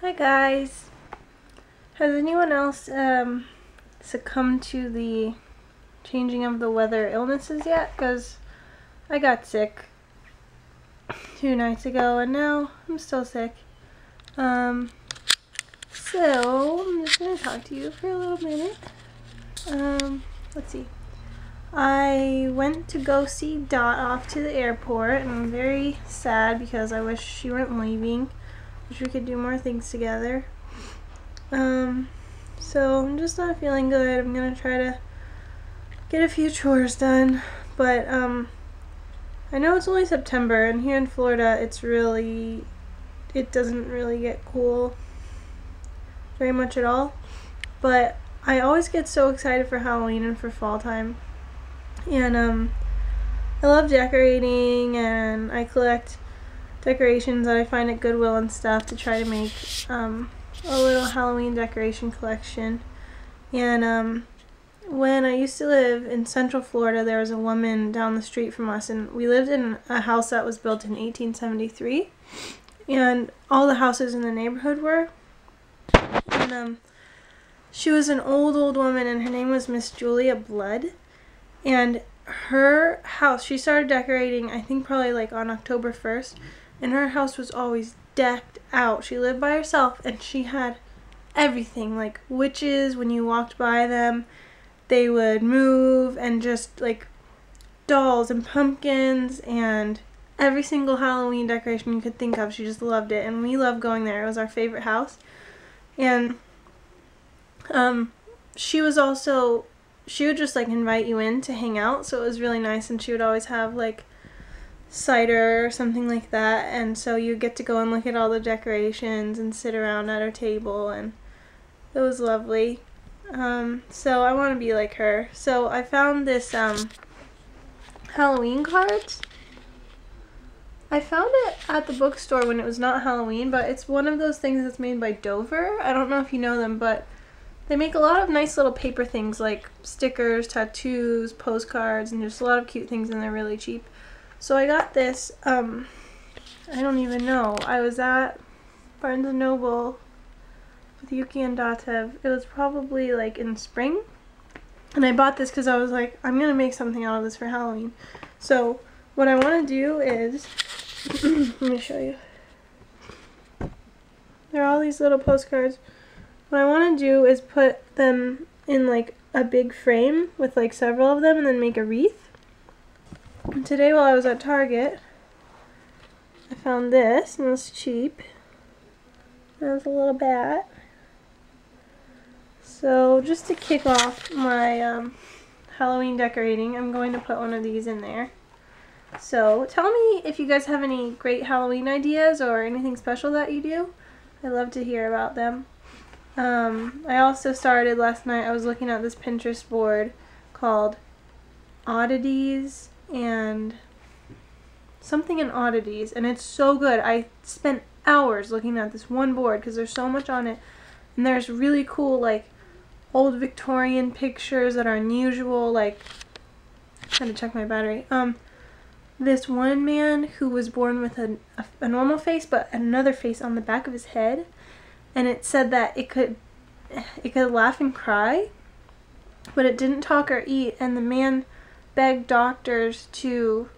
Hi guys. Has anyone else succumbed to the changing of the weather illnesses yet? Because I got sick 2 nights ago and now I'm still sick. So I'm just going to talk to you for a little minute. Let's see. I went to go see Dot off to the airport and I'm very sad because I wish she weren't leaving. Wish we could do more things together. So I'm just not feeling good. I'm gonna try to get a few chores done, but I know it's only September and here in Florida it doesn't really get cool very much at all, but I always get so excited for Halloween and for fall time, and I love decorating and I collect decorations that I find at Goodwill and stuff to try to make a little Halloween decoration collection. And when I used to live in Central Florida, there was a woman down the street from us, and we lived in a house that was built in 1873, and all the houses in the neighborhood were. And she was an old woman, and her name was Miss Julia Blood. And her house, she started decorating, I think probably like on October 1st, and her house was always decked out. She lived by herself and she had everything, like witches, when you walked by them they would move, and just like dolls and pumpkins and every single Halloween decoration you could think of. She just loved it and we loved going there. It was our favorite house. And she would just like invite you in to hang out, so it was really nice, and she would always have like cider or something like that, and so you get to go and look at all the decorations and sit around at her table, and it was lovely. So I want to be like her. So I found this Halloween cards. I found it at the bookstore when it was not Halloween, but it's one of those things that's made by Dover. I don't know if you know them, but they make a lot of nice little paper things like stickers, tattoos, postcards, and just a lot of cute things, and they're really cheap. So I got this, I don't even know. I was at Barnes & Noble with Yuki and Datev. It was probably like in spring. And I bought this because I was like, I'm going to make something out of this for Halloween. So what I want to do is, let me show you. There are all these little postcards. What I want to do is put them in like a big frame with like several of them and then make a wreath. And today while I was at Target, I found this, and it was cheap. There's a little bat. So just to kick off my Halloween decorating, I'm going to put one of these in there. So tell me if you guys have any great Halloween ideas or anything special that you do. I'd love to hear about them. I also started last night, I was looking at this Pinterest board called Oddities and something in Oddities, and it's so good. I spent hours looking at this one board because there's so much on it, and there's really cool like old Victorian pictures that are unusual, like I had to check my battery. This one man who was born with a normal face but another face on the back of his head, and it said that it could laugh and cry, but it didn't talk or eat, and the man begged doctors to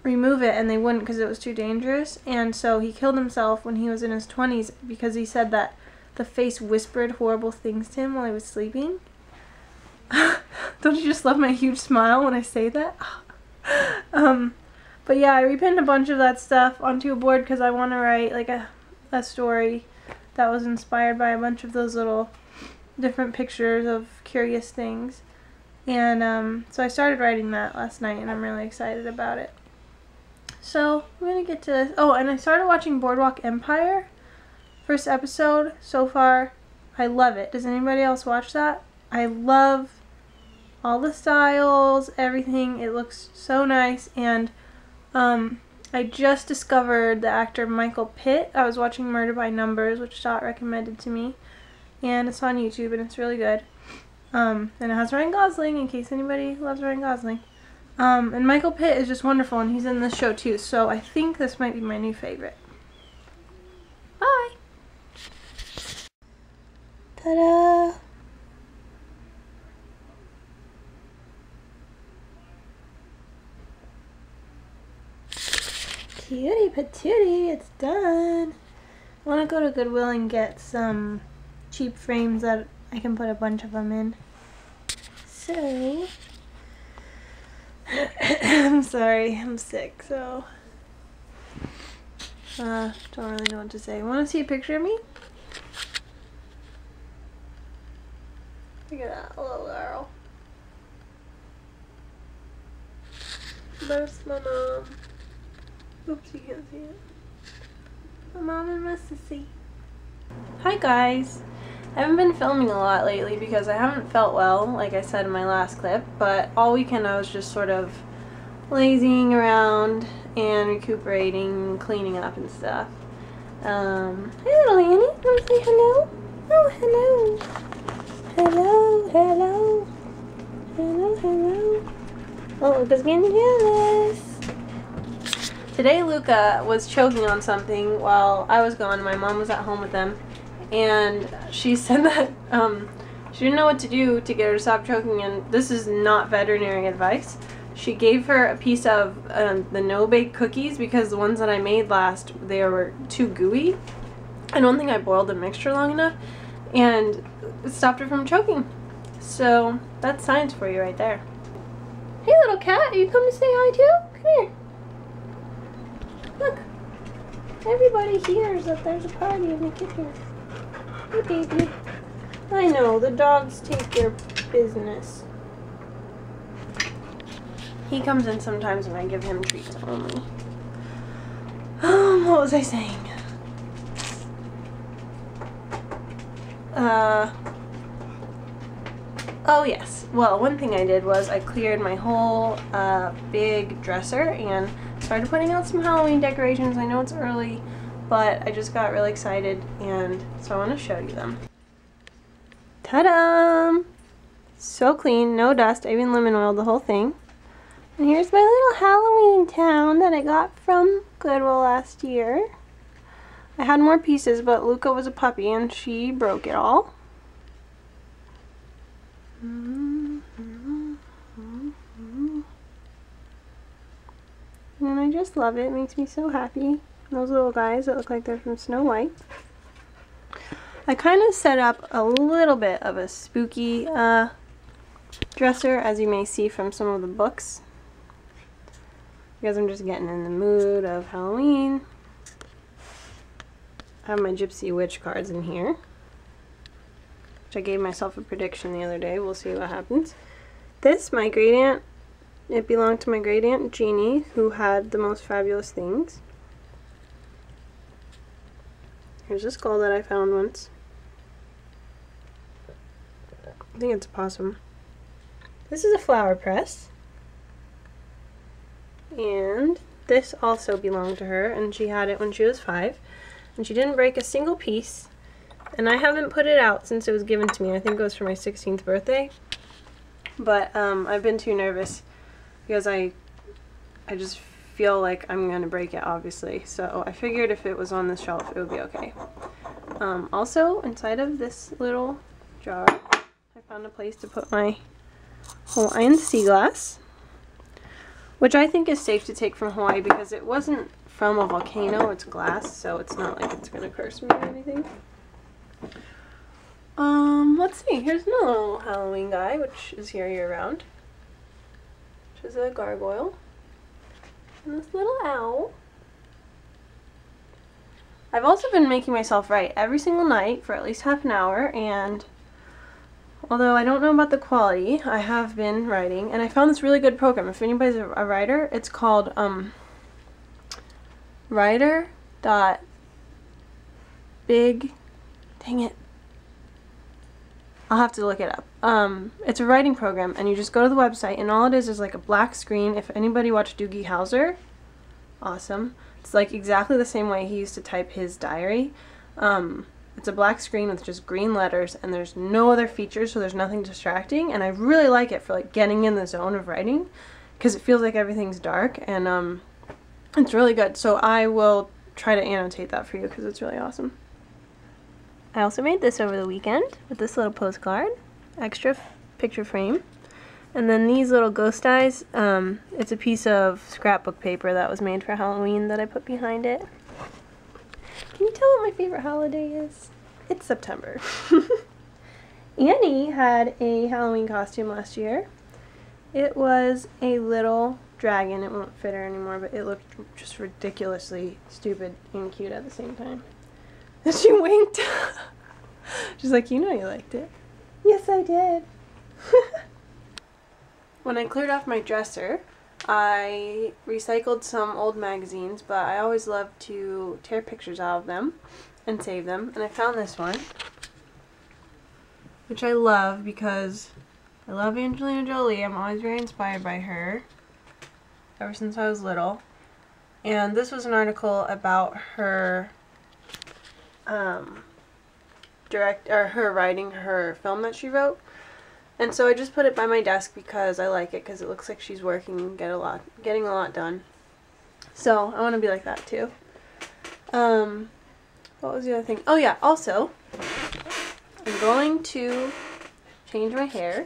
remove it and they wouldn't because it was too dangerous, and so he killed himself when he was in his 20s because he said that the face whispered horrible things to him while he was sleeping. Don't you just love my huge smile when I say that? But yeah, I repinned a bunch of that stuff onto a board because I want to write like a story that was inspired by a bunch of those little different pictures of curious things. And so I started writing that last night and I'm really excited about it. So I'm going to get to this. Oh, and I started watching Boardwalk Empire. First episode so far. I love it. Does anybody else watch that? I love all the styles, everything. It looks so nice. And I just discovered the actor Michael Pitt. I was watching Murder by Numbers, which Dot recommended to me. And it's on YouTube and it's really good. And it has Ryan Gosling, in case anybody loves Ryan Gosling. And Michael Pitt is just wonderful, and he's in this show too, so I think this might be my new favorite. Bye! Ta-da! Cutie patootie, it's done. I want to go to Goodwill and get some cheap frames that I can put a bunch of them in. So, I'm sorry, I'm sick, so don't really know what to say. Want to see a picture of me? Look at that little girl. There's my mom. Oops, you can't see it. My mom and my sissy. Hi guys! I haven't been filming a lot lately because I haven't felt well, like I said in my last clip, but all weekend I was just sort of lazing around and recuperating, cleaning up and stuff. Hi little Annie, want to say hello? Oh, hello! Hello, hello! Hello, hello! Oh, Luca's getting jealous! Today Luca was choking on something while I was gone. My mom was at home with them, and she said that she didn't know what to do to get her to stop choking, and this is not veterinary advice. She gave her a piece of the no-bake cookies because the ones that I made last, they were too gooey. I don't think I boiled the mixture long enough, and it stopped her from choking. So that's science for you right there. Hey little cat, are you come to say hi too? Come here. Look, everybody hears that there's a party in the kitchen. Hey baby. I know, the dogs take your business. He comes in sometimes when I give him treats only. What was I saying? Oh yes. Well, one thing I did was I cleared my whole big dresser and started putting out some Halloween decorations. I know it's early, but I just got really excited, and so I want to show you them. Ta-da! So clean, no dust. I even lemon oiled the whole thing. And here's my little Halloween town that I got from Goodwill last year. I had more pieces, but Luca was a puppy and she broke it all. And I just love it. It makes me so happy. Those little guys that look like they're from Snow White. I kind of set up a little bit of a spooky dresser, as you may see from some of the books, because I'm just getting in the mood of Halloween. I have my Gypsy Witch cards in here, which I gave myself a prediction the other day. We'll see what happens. This, my great aunt, it belonged to my great aunt Jeannie, who had the most fabulous things. Here's a skull that I found once. I think it's a possum. This is a flower press. And this also belonged to her, and she had it when she was 5. And she didn't break a single piece. And I haven't put it out since it was given to me. I think it was for my 16th birthday. But I've been too nervous because I just feel like I'm going to break it, obviously. So I figured if it was on this shelf, it would be okay. Also, inside of this little jar, I found a place to put my Hawaiian sea glass, which I think is safe to take from Hawaii because it wasn't from a volcano, it's glass, so it's not like it's going to curse me or anything. Let's see, here's another little Halloween guy, which is here year-round, which is a gargoyle, and this little owl. I've also been making myself write every single night for at least half an hour, and although I don't know about the quality, I have been writing, and I found this really good program. If anybody's a writer, it's called writer.big, dang it, I'll have to look it up. It's a writing program, and you just go to the website, and all it is like a black screen. If anybody watched Doogie Howser, awesome. It's like exactly the same way he used to type his diary. It's a black screen with just green letters, and there's no other features, so there's nothing distracting, and I really like it for like getting in the zone of writing because it feels like everything's dark, and it's really good. So I will try to annotate that for you because it's really awesome. I also made this over the weekend with this little postcard, extra picture frame. And then these little ghost eyes, it's a piece of scrapbook paper that was made for Halloween that I put behind it. Can you tell what my favorite holiday is? It's September. Annie had a Halloween costume last year. It was a little dragon. It won't fit her anymore, but it looked just ridiculously stupid and cute at the same time. And she winked. She's like, you know you liked it. Yes, I did. When I cleared off my dresser, I recycled some old magazines, but I always love to tear pictures out of them and save them. And I found this one, which I love because I love Angelina Jolie. I'm always very inspired by her ever since I was little. And this was an article about her her writing her film that she wrote. And so I just put it by my desk because I like it, because it looks like she's working and getting a lot done. So I want to be like that too. What was the other thing? Oh yeah, also I'm going to change my hair.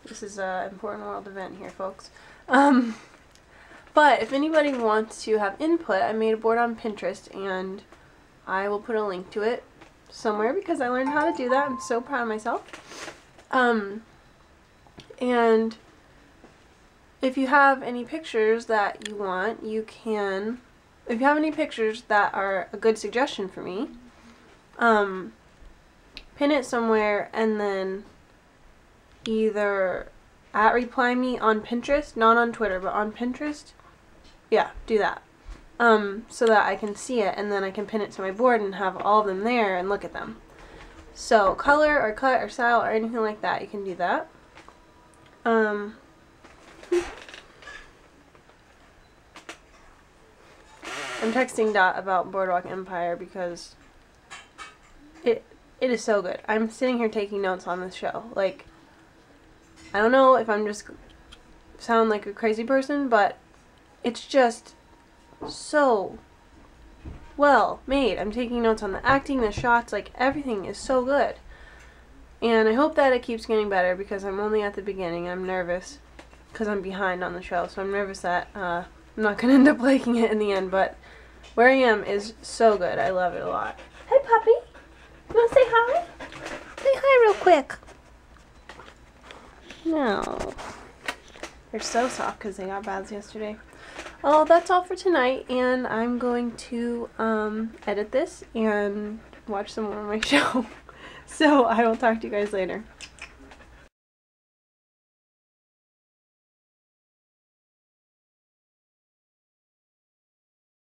This is an important world event here, folks. But if anybody wants to have input, I made a board on Pinterest and I will put a link to it somewhere because I learned how to do that. I'm so proud of myself. And if you have any pictures that you want, you can, if you have any pictures that are a good suggestion for me, pin it somewhere and then either @reply me on Pinterest, not on Twitter, but on Pinterest. Yeah, do that. So that I can see it and then I can pin it to my board and have all of them there and look at them. So color or cut or style or anything like that, you can do that. I'm texting Dot about Boardwalk Empire because it is so good. I'm sitting here taking notes on this show. Like, I don't know if I'm just sound like a crazy person, but it's just so well made. I'm taking notes on the acting, the shots, like everything is so good. And I hope that it keeps getting better because I'm only at the beginning. I'm nervous because I'm behind on the show, so I'm nervous that I'm not going to end up liking it in the end, but where I am is so good. I love it a lot. Hey puppy, you want to say hi? Say hi real quick. No. They're so soft because they got baths yesterday. Oh, that's all for tonight, and I'm going to edit this and watch some more of my show. So I will talk to you guys later.